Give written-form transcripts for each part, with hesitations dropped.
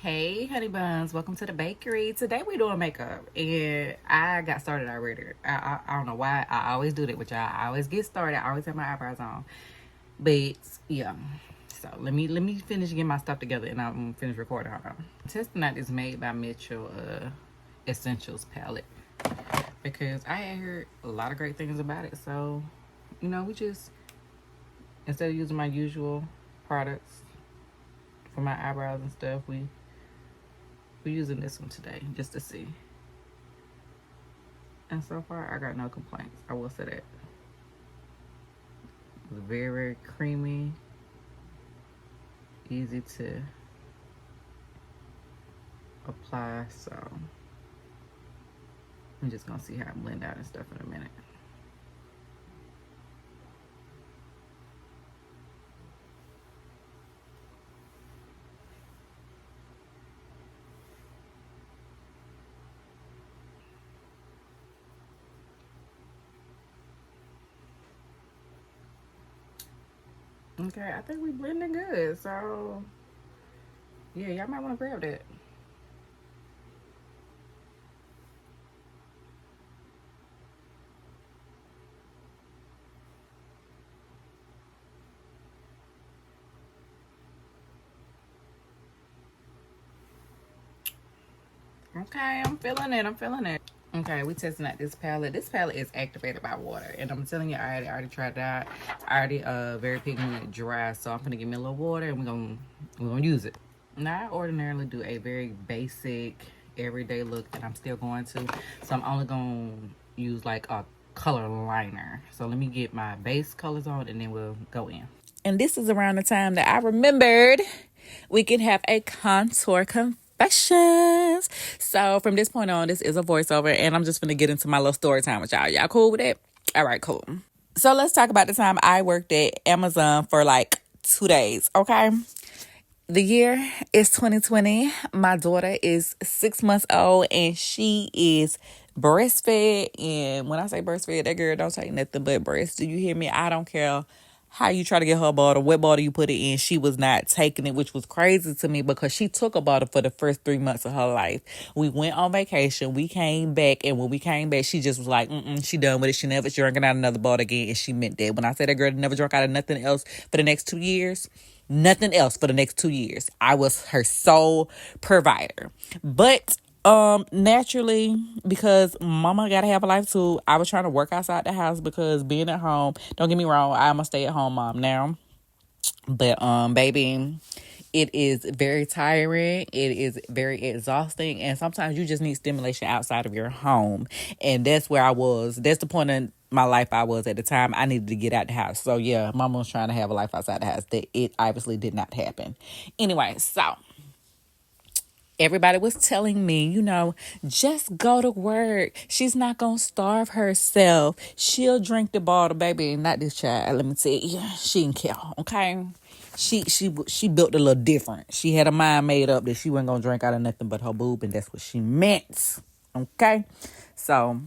Hey, honey buns, welcome to the bakery. Today we doing makeup, and I got started already. I don't know why I always do that with y'all. I always get started. I always have my eyebrows on, but yeah. So let me finish getting my stuff together, and I'm gonna finish recording. Hold on. Testing out is made by Mitchell Essentials palette because I had heard a lot of great things about it. So we just instead of using my usual products for my eyebrows and stuff, we're using this one today just to see. And so far, I got no complaints. I will say that. It's very, very creamy. Easy to apply. So, I'm just going to see how I blend out and stuff in a minute. Okay, I think we blending good. So, yeah, y'all might want to grab that. Okay, I'm feeling it. I'm feeling it. Okay, we testing out this palette. This palette is activated by water, and I'm telling you, I already tried that. I already very pigmented dry, so I'm gonna give me a little water, and we're gonna use it. Now, I ordinarily do a very basic, everyday look that I'm still going to, so I'm only gonna use like a color liner. So let me get my base colors on, and then we'll go in. And this is around the time that I remembered we can have a contour confessions. So from this point on, this is a voiceover, and I'm just gonna get into my little story time with y'all. Y'all cool with it? All right, cool. So let's talk about the time I worked at Amazon for like 2 days, okay? The year is 2020. My daughter is 6 months old, and she is breastfed. And when I say breastfed, that girl don't take nothing but breast. Do you hear me? I don't care how you try to get her bottle, what bottle you put it in. She was not taking it, which was crazy to me because she took a bottle for the first 3 months of her life. We went on vacation. We came back, and when we came back, she just was like, she done with it. She never drinking out another bottle again, and she meant that. When I said that girl never drank out of nothing else for the next 2 years, nothing else for the next 2 years. I was her sole provider. But naturally, because mama gotta have a life too, I was trying to work outside the house because being at home, don't get me wrong, I'm a stay-at-home mom now. But baby, it is very tiring. It is very exhausting. And sometimes you just need stimulation outside of your home. And that's where I was. That's the point in my life I was at the time. I needed to get out the house. So yeah, mama was trying to have a life outside the house. That it obviously did not happen. Anyway, so everybody was telling me, just go to work. She's not going to starve herself. She'll drink the bottle, baby. Not this child. Let me tell you, she didn't care, okay? She built a little different. She had a mind made up that she wasn't going to drink out of nothing but her boob, and that's what she meant, okay? So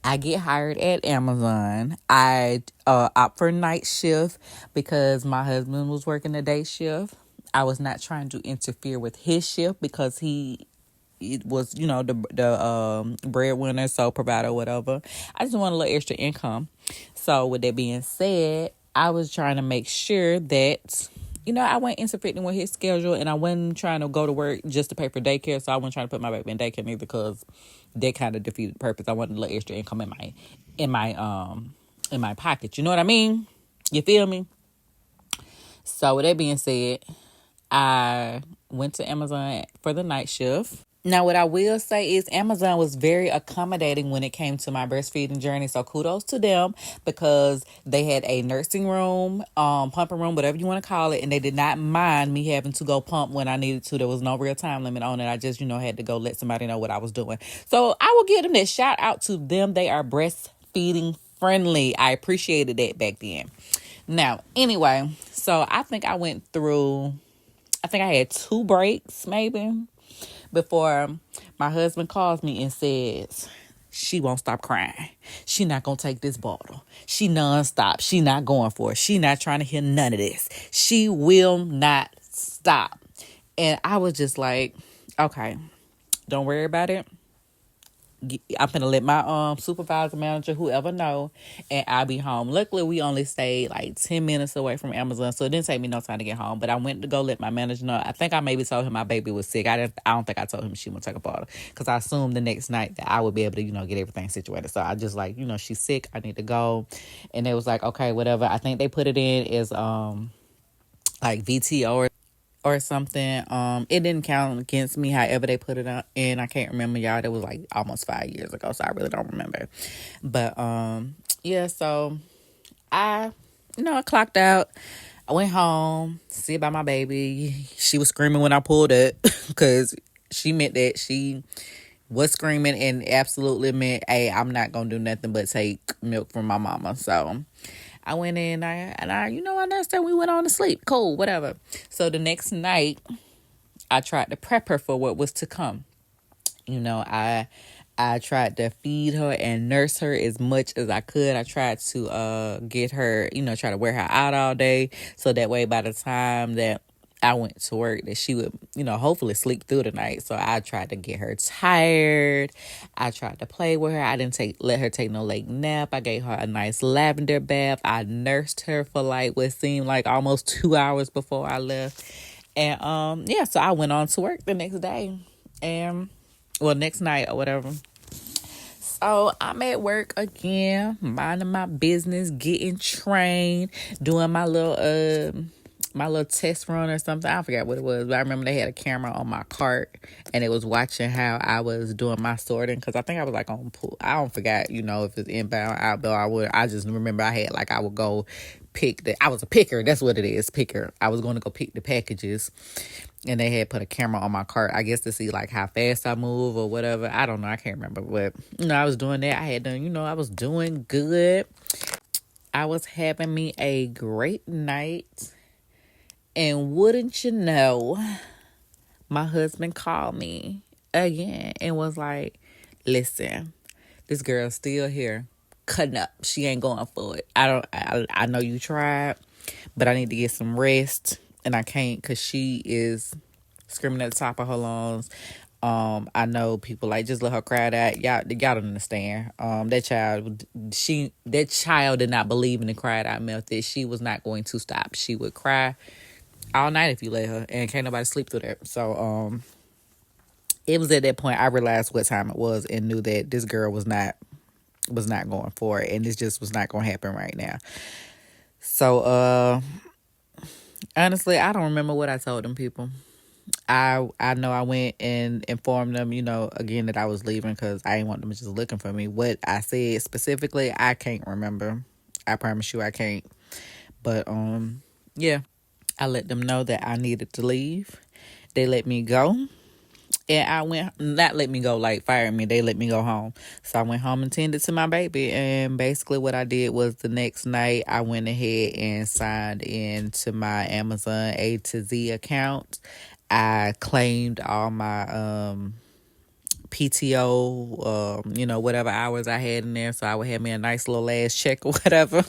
I get hired at Amazon. I opt for night shift because my husband was working the day shift. I was not trying to interfere with his shift because it was, the breadwinner, sole provider, whatever. I just want a little extra income. So with that being said, I was trying to make sure that, I wasn't interfering with his schedule, and I wasn't trying to go to work just to pay for daycare. So I wasn't trying to put my baby in daycare either because that kind of defeated the purpose. I wanted a little extra income in my pocket. You know what I mean? You feel me? So with that being said, I went to Amazon for the night shift. Now, what I will say is Amazon was very accommodating when it came to my breastfeeding journey. So kudos to them because they had a nursing room, pumping room, whatever you want to call it. And they did not mind me having to go pump when I needed to. There was no real time limit on it. I just, had to go let somebody know what I was doing. So I will give them that shout out to them. They are breastfeeding friendly. I appreciated that back then. Now, anyway, so I think I had 2 breaks maybe before my husband calls me and says, she won't stop crying. She not going to take this bottle. She nonstop. She not going for it. She not trying to hear none of this. She will not stop. And I was just like, okay, don't worry about it. I'm gonna let my supervisor, manager, whoever know, and I'll be home. Luckily, we only stayed like 10 minutes away from Amazon, so it didn't take me no time to get home. But I went to go let my manager know. I think I maybe told him my baby was sick. I don't think I told him she would take a bottle because I assumed the next night that I would be able to get everything situated. So I just like she's sick. I need to go, and they was like, okay, whatever. I think they put it in as like VTO or something. It didn't count against me. However, they put it in. I can't remember, y'all. That was like almost 5 years ago, so I really don't remember. But yeah. So I clocked out. I went home to see about my baby. She was screaming when I pulled up because she meant that she was screaming and absolutely meant, hey, I'm not gonna do nothing but take milk from my mama. So I went in and I nursed her. We went on to sleep. Cool, whatever. So the next night, I tried to prep her for what was to come. I tried to feed her and nurse her as much as I could. I tried to get her, try to wear her out all day. So that way by the time that I went to work, that she would, hopefully sleep through the night. So I tried to get her tired. I tried to play with her. I didn't let her take no late nap. I gave her a nice lavender bath. I nursed her for like what seemed like almost 2 hours before I left. And so I went on to work the next day. And next night or whatever. So I'm at work again, minding my business, getting trained, doing my little test run or something. I forgot what it was, but I remember they had a camera on my cart and it was watching how I was doing my sorting, because I think I was like on pool. I don't forget, if it's inbound, outbound. I just remember I would go pick I was a picker. That's what it is, picker. I was going to go pick the packages, and they had put a camera on my cart, I guess to see like how fast I move or whatever. I don't know. I can't remember, but I was doing that. I had done, I was doing good. I was having me a great night. And wouldn't you know, my husband called me again and was like, listen, this girl's still here, cutting up. She ain't going for it. I know you tried, but I need to get some rest. And I can't, because she is screaming at the top of her lungs. I know people like, just let her cry that. Y'all don't understand. That child did not believe in the cried out method. She was not going to stop. She would cry all night if you let her, and can't nobody sleep through that. So it was at that point I realized what time it was and knew that this girl was not going for it, and this just was not going to happen right now. So honestly, I don't remember what I told them people. I know I went and informed them, again, that I was leaving because I didn't want them just looking for me. What I said specifically, I can't remember. I promise you I can't. But yeah. I let them know that I needed to leave. They let me go. And I went, not let me go, like fire me. They let me go home. So I went home and tended to my baby. And basically what I did was the next night I went ahead and signed into my Amazon A to Z account. I claimed all my PTO, whatever hours I had in there. So I would have me a nice little last check or whatever.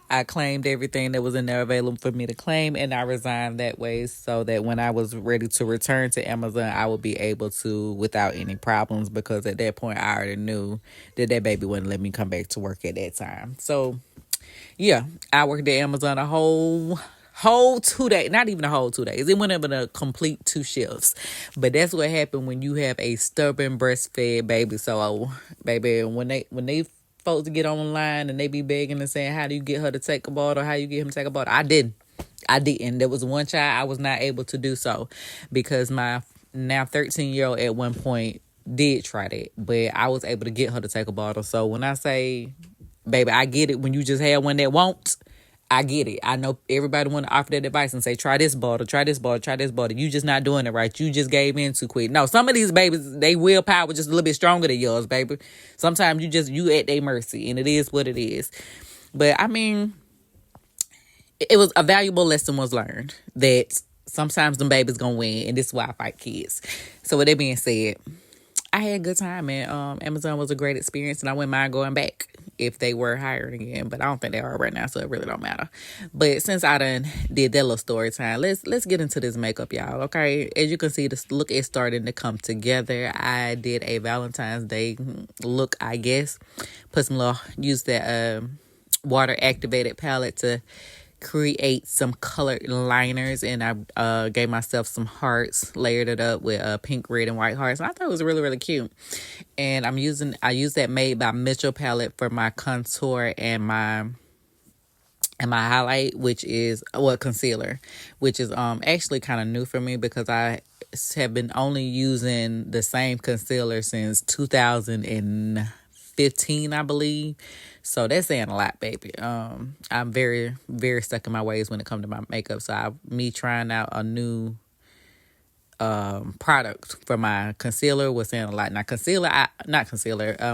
I claimed everything that was in there available for me to claim, and I resigned that way so that when I was ready to return to Amazon, I would be able to without any problems, because at that point I already knew that baby wouldn't let me come back to work at that time. So yeah, I worked at Amazon a whole 2 days, not even a whole 2 days. It went up in a complete 2 shifts. But that's what happened when you have a stubborn breastfed baby. So baby, when they folks to get online and they be begging and saying, how do you get her to take a bottle? How you get him to take a bottle? I didn't. There was one child I was not able to do so because my now 13-year-old at one point did try that, but I was able to get her to take a bottle. So when I say, baby, I get it when you just have one that won't. I get it. I know everybody want to offer that advice and say, try this bottle, try this bottle, try this bottle. You just not doing it right. You just gave in too quick. No, some of these babies, they willpower just a little bit stronger than yours, baby. Sometimes you at their mercy, and it is what it is. But I mean, it was a valuable lesson was learned that sometimes them babies gonna win, and this is why I fight kids. So with that being said, I had a good time, and Amazon was a great experience, and I wouldn't mind going back if they were hired again. But I don't think they are right now, so it really don't matter. But since I done did that little story time, let's get into this makeup, y'all. Okay, as you can see, this look is starting to come together. I did a Valentine's Day look, I guess. Put some little, use that water activated palette to create some colored liners, and I gave myself some hearts, layered it up with pink, red, and white hearts, and I thought it was really, really cute. And I use that Made by Mitchell palette for my contour and my highlight, which is concealer, which is actually kind of new for me because I have been only using the same concealer since 2015, I believe. So that's saying a lot, baby. I'm very, very stuck in my ways when it comes to my makeup. So me trying out a new product for my concealer was saying a lot. Now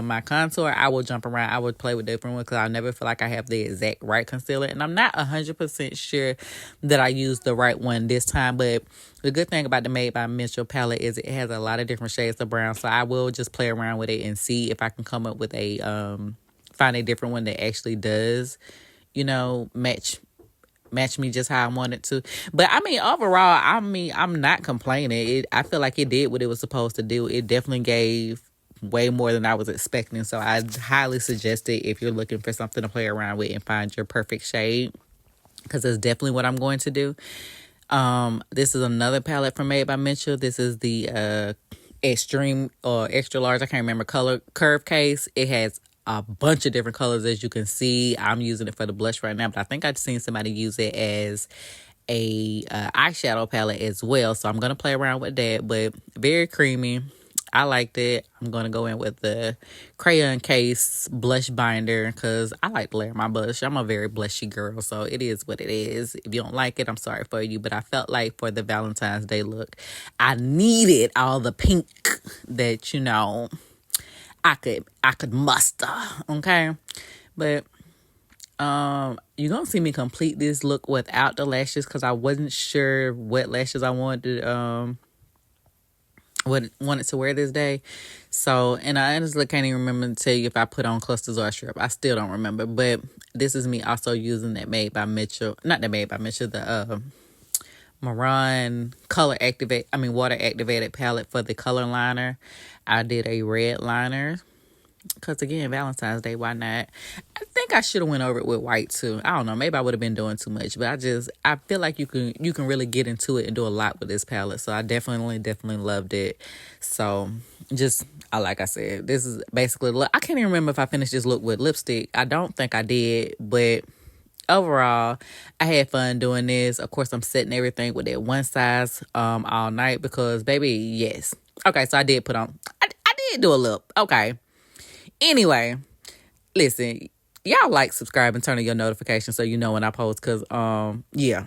my contour, I will jump around. I would play with different ones because I never feel like I have the exact right concealer, and I'm not 100% sure that I used the right one this time. But the good thing about the Made by Mitchell palette is it has a lot of different shades of brown, so I will just play around with it and see if I can come up with find a different one that actually does, match me just how I wanted to. But I mean, overall, I'm not complaining. I feel like it did what it was supposed to do. It definitely gave way more than I was expecting. So I highly suggest it if you're looking for something to play around with and find your perfect shade, because it's definitely what I'm going to do. This is another palette from Made by Mitchell. This is the extreme or extra large, I can't remember, color curve case. It has a bunch of different colors, as you can see. I'm using it for the blush right now, but I think I've seen somebody use it as a eyeshadow palette as well. So I'm going to play around with that, but very creamy. I liked it. I'm going to go in with the crayon case blush binder because I like to layer my blush. I'm a very blushy girl, so it is what it is. If you don't like it, I'm sorry for you, but I felt like for the Valentine's Day look, I needed all the pink that, I could muster, okay? But you're gonna see me complete this look without the lashes because I wasn't sure what lashes I wanted to wear this day. So, and I honestly can't even remember to tell you if I put on clusters or a strip. I still don't remember. But this is me also using that the Mehron water activated palette for the color liner. I did a red liner because, again, Valentine's Day, why not? I think I should have went over it with white too. I don't know, maybe I would have been doing too much, but I feel like you can really get into it and do a lot with this palette. So I definitely loved it. So like I said, this is basically, I can't even remember if I finished this look with lipstick. I don't think I did, but overall, I had fun doing this. Of course, I'm setting everything with that one size all night because, baby, yes. Okay, so I did I did do a lip. Okay. Anyway, listen, y'all like, subscribe, and turn on your notifications so you know when I post because, yeah.